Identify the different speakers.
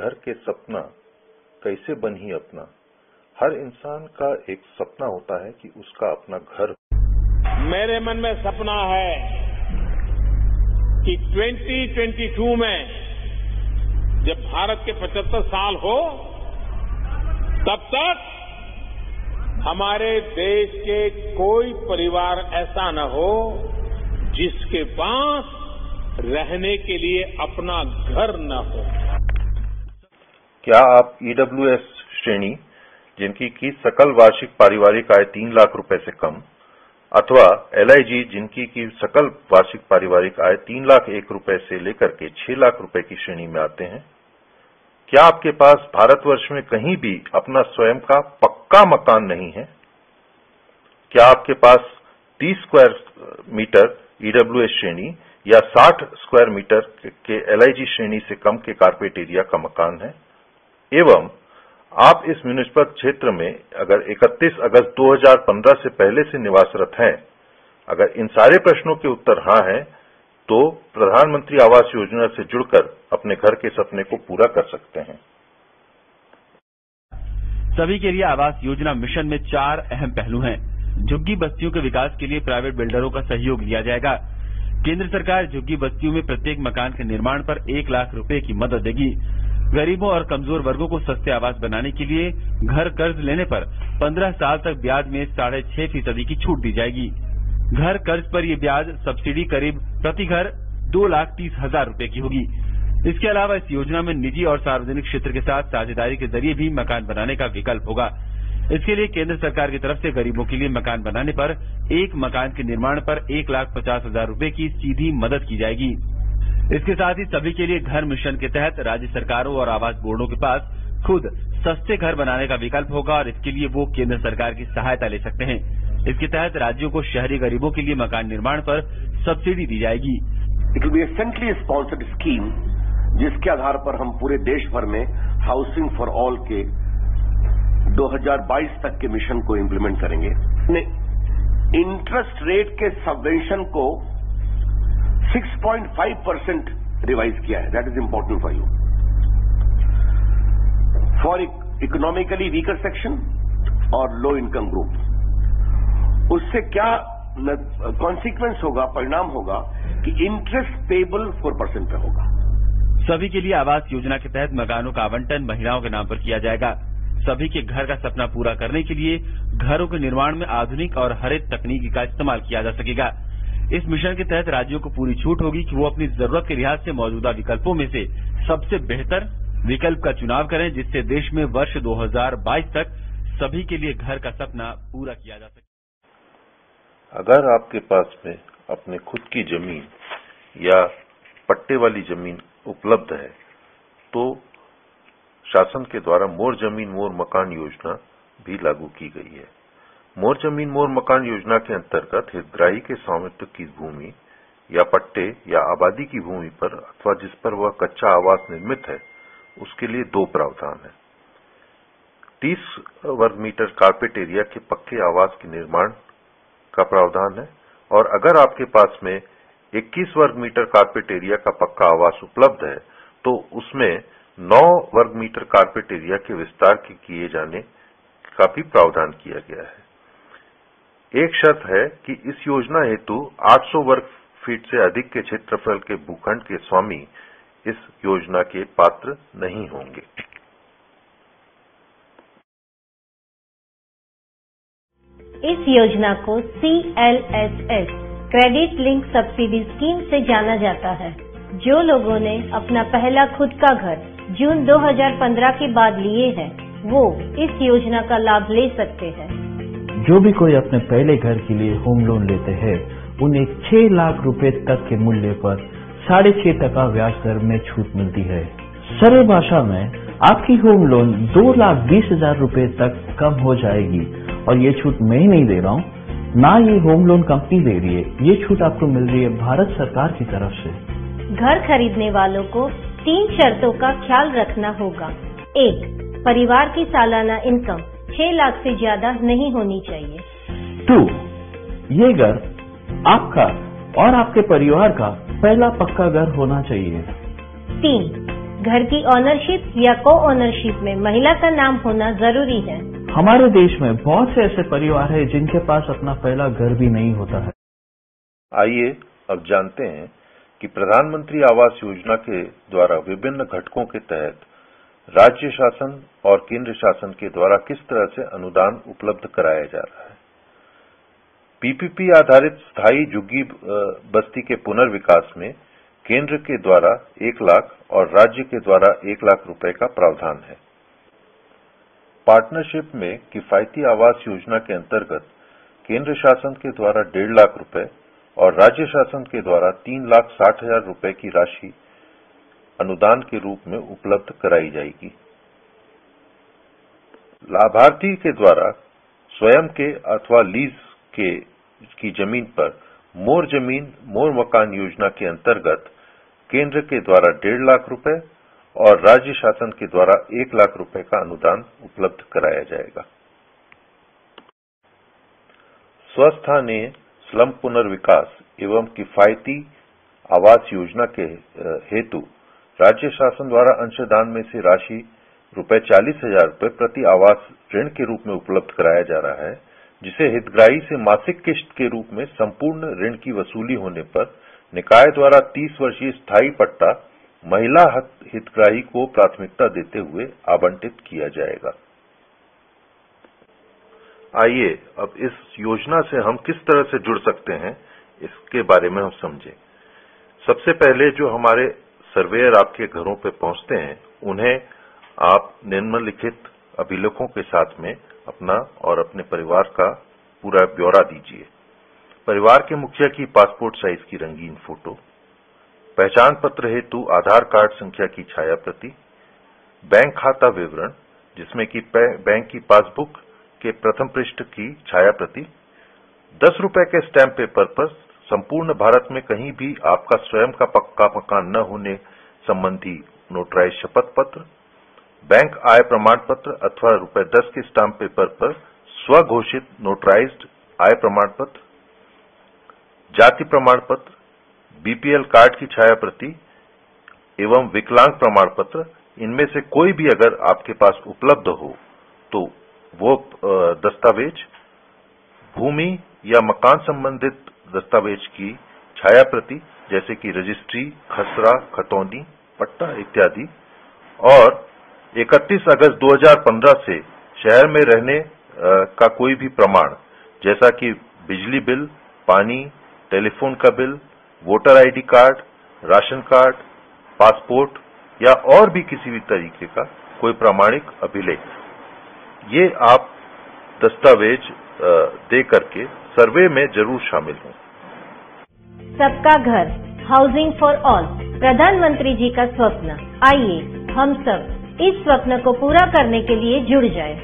Speaker 1: घर के सपना कैसे बनी अपना। हर इंसान का एक सपना होता है कि उसका अपना घर हो।
Speaker 2: मेरे मन में सपना है कि 2022 में जब भारत के 75 साल हो तब तक हमारे देश के कोई परिवार ऐसा न हो जिसके पास रहने के लिए अपना घर न हो।
Speaker 1: क्या आप ईडब्ल्यूएस श्रेणी जिनकी की सकल वार्षिक पारिवारिक आय 3 लाख रुपए से कम अथवा एलआईजी जिनकी की सकल वार्षिक पारिवारिक आय 3 लाख 1 रुपए से लेकर के 6 लाख रुपए की श्रेणी में आते हैं? क्या आपके पास भारतवर्ष में कहीं भी अपना स्वयं का पक्का मकान नहीं है? क्या आपके पास 30 स्क्वायर मीटर ईडब्ल्यूएस श्रेणी या 60 स्क्वायर मीटर के एलआईजी श्रेणी से कम के कारपेट एरिया का मकान है? एवं आप इस म्युनिसिपल क्षेत्र में अगर 31 अगस्त 2015 से पहले से निवासरत हैं, अगर इन सारे प्रश्नों के उत्तर हाँ हैं, तो प्रधानमंत्री आवास योजना से जुड़कर अपने घर के सपने को पूरा कर सकते हैं।
Speaker 3: सभी के लिए आवास योजना मिशन में 4 अहम पहलू हैं। झुग्गी बस्तियों के विकास के लिए प्राइवेट बिल्डरों का सहयोग लिया जाएगा। केंद्र सरकार झुग्गी बस्तियों में प्रत्येक मकान के निर्माण पर 1 लाख रुपए की मदद देगी। गरीबों और कमजोर वर्गों को सस्ते आवास बनाने के लिए घर कर्ज लेने पर 15 साल तक ब्याज में 6.5% की छूट दी जाएगी। घर कर्ज पर यह ब्याज सब्सिडी करीब प्रति घर 2,30,000 रुपए की होगी। इसके अलावा इस योजना में निजी और सार्वजनिक क्षेत्र के साथ साझेदारी के जरिए भी मकान बनाने का विकल्प होगा। इसके लिए केंद्र सरकार की तरफ से गरीबों के लिए मकान बनाने पर एक मकान के निर्माण पर 1,50,000 रुपए की सीधी मदद की जाएगी। इसके साथ ही सभी के लिए घर मिशन के तहत राज्य सरकारों और आवास बोर्डों के पास खुद सस्ते घर बनाने का विकल्प होगा और इसके लिए वो केंद्र सरकार की सहायता ले सकते हैं। इसके तहत राज्यों को शहरी गरीबों के लिए मकान निर्माण पर सब्सिडी दी जाएगी।
Speaker 4: It will be A centrally sponsored scheme जिसके आधार पर हम पूरे देश भर में हाउसिंग फॉर ऑल के 2022 तक के मिशन को इम्प्लीमेंट करेंगे। इंटरेस्ट रेट के सबवेंशन को 6.5% रिवाइज किया है। That is important for you. For economically weaker section और लो इनकम ग्रुप, उससे क्या कॉन्सिक्वेंस होगा, परिणाम होगा कि इंटरेस्ट पेबल 4% पे होगा।
Speaker 3: सभी के लिए आवास योजना के तहत मकानों का आवंटन महिलाओं के नाम पर किया जाएगा। सभी के घर का सपना पूरा करने के लिए घरों के निर्माण में आधुनिक और हरित तकनीकी का इस्तेमाल किया जा सकेगा। इस मिशन के तहत राज्यों को पूरी छूट होगी कि वो अपनी जरूरत के लिहाज से मौजूदा विकल्पों में से सबसे बेहतर विकल्प का चुनाव करें, जिससे देश में वर्ष 2022 तक सभी के लिए घर का सपना पूरा किया जा सके।
Speaker 1: अगर आपके पास में अपने खुद की जमीन या पट्टे वाली जमीन उपलब्ध है तो शासन के द्वारा मोर जमीन मोर मकान योजना भी लागू की गई है। मोर जमीन मोर मकान योजना के अंतर्गत हितग्राही के स्वामित्व की भूमि या पट्टे या आबादी की भूमि पर अथवा जिस पर वह कच्चा आवास निर्मित है उसके लिए 2 प्रावधान है। 30 वर्ग मीटर कारपेट एरिया के पक्के आवास के निर्माण का प्रावधान है और अगर आपके पास में 21 वर्ग मीटर कारपेट एरिया का पक्का आवास उपलब्ध है तो उसमें 9 वर्ग मीटर कारपेट एरिया के विस्तार के किए जाने का भी प्रावधान किया गया है। एक शर्त है कि इस योजना हेतु 800 वर्ग फीट से अधिक के क्षेत्रफल के भूखंड के स्वामी इस योजना के पात्र नहीं होंगे।
Speaker 5: इस योजना को CLSS credit link subsidy scheme से जाना जाता है। जो लोगों ने अपना पहला खुद का घर जून 2015 के बाद लिए हैं, वो इस योजना का लाभ ले सकते हैं।
Speaker 6: जो भी कोई अपने पहले घर के लिए होम लोन लेते हैं, उन्हें 6 लाख रुपए तक के मूल्य पर 6.5% ब्याज दर में छूट मिलती है। सरल भाषा में आपकी होम लोन 2,20,000 रुपए तक कम हो जाएगी और ये छूट मैं ही नहीं दे रहा हूँ, ना ये होम लोन कंपनी दे रही है, ये छूट आपको मिल रही है भारत सरकार की तरफ से।
Speaker 5: घर खरीदने वालों को 3 शर्तों का ख्याल रखना होगा। 1. परिवार की सालाना इनकम 6 लाख से ज्यादा नहीं होनी चाहिए।
Speaker 6: 2. ये घर आपका और आपके परिवार का पहला पक्का घर होना चाहिए।
Speaker 5: 3. घर की ओनरशिप या को ओनरशिप में महिला का नाम होना जरूरी है।
Speaker 6: हमारे देश में बहुत से ऐसे परिवार हैं जिनके पास अपना पहला घर भी नहीं होता है।
Speaker 1: आइए अब जानते हैं कि प्रधानमंत्री आवास योजना के द्वारा विभिन्न घटकों के तहत राज्य शासन और केंद्र शासन के द्वारा किस तरह से अनुदान उपलब्ध कराया जा रहा है। पीपीपी आधारित स्थायी झुग्गी बस्ती के पुनर्विकास में केंद्र के द्वारा 1 लाख और राज्य के द्वारा 1 लाख रुपए का प्रावधान है। पार्टनरशिप में किफायती आवास योजना के अंतर्गत केंद्र शासन के द्वारा 1.5 लाख रुपए और राज्य शासन के द्वारा 3,60,000 रुपए की राशि अनुदान के रूप में उपलब्ध कराई जाएगी। लाभार्थी के द्वारा स्वयं के अथवा लीज की जमीन पर मोर मकान योजना के अंतर्गत केंद्र के द्वारा 1.5 लाख रुपए और राज्य शासन के द्वारा 1 लाख रुपए का अनुदान उपलब्ध कराया जाएगा। स्वस्थानीय स्लम पुनर्विकास एवं किफायती आवास योजना के हेतु राज्य शासन द्वारा अंशदान में से राशि ₹40,000 प्रति आवास ऋण के रूप में उपलब्ध कराया जा रहा है, जिसे हितग्राही से मासिक किस्त के रूप में संपूर्ण ऋण की वसूली होने पर निकाय द्वारा 30 वर्षीय स्थायी पट्टा महिला हितग्राही को प्राथमिकता देते हुए आवंटित किया जाएगा। आइए अब इस योजना से हम किस तरह से जुड़ सकते हैं इसके बारे में हम समझें। सबसे पहले जो हमारे सर्वेयर आपके घरों पे पहुंचते हैं उन्हें आप निम्नलिखित अभिलेखों के साथ में अपना और अपने परिवार का पूरा ब्यौरा दीजिए। परिवार के मुखिया की पासपोर्ट साइज की रंगीन फोटो, पहचान पत्र हेतु आधार कार्ड संख्या की छाया प्रति, बैंक खाता विवरण जिसमें कि बैंक की पासबुक के प्रथम पृष्ठ की छाया प्रति, 10 रुपए के स्टैंप पेपर पर संपूर्ण भारत में कहीं भी आपका स्वयं का पक्का मकान न होने संबंधी नोटराइज शपथ पत्र, बैंक आय प्रमाण पत्र अथवा ₹10 के स्टाम्प पेपर पर स्वघोषित नोटराइज्ड आय प्रमाण पत्र, जाति प्रमाण पत्र, बीपीएल कार्ड की छाया प्रति एवं विकलांग प्रमाण पत्र, इनमें से कोई भी अगर आपके पास उपलब्ध हो तो वो दस्तावेज, भूमि या मकान संबंधित दस्तावेज की छाया प्रति जैसे कि रजिस्ट्री, खसरा, खतौनी, पट्टा इत्यादि, और 31 अगस्त 2015 से शहर में रहने का कोई भी प्रमाण जैसा कि बिजली बिल, पानी, टेलीफोन का bill, voter ID card, ration card, passport या और भी किसी भी तरीके का कोई प्रामाणिक अभिलेख, ये आप दस्तावेज दे करके सर्वे में जरूर शामिल हों।
Speaker 5: सबका घर, हाउसिंग फॉर ऑल, प्रधानमंत्री जी का स्वप्न। आइए हम सब इस स्वप्न को पूरा करने के लिए जुड़ जाएं।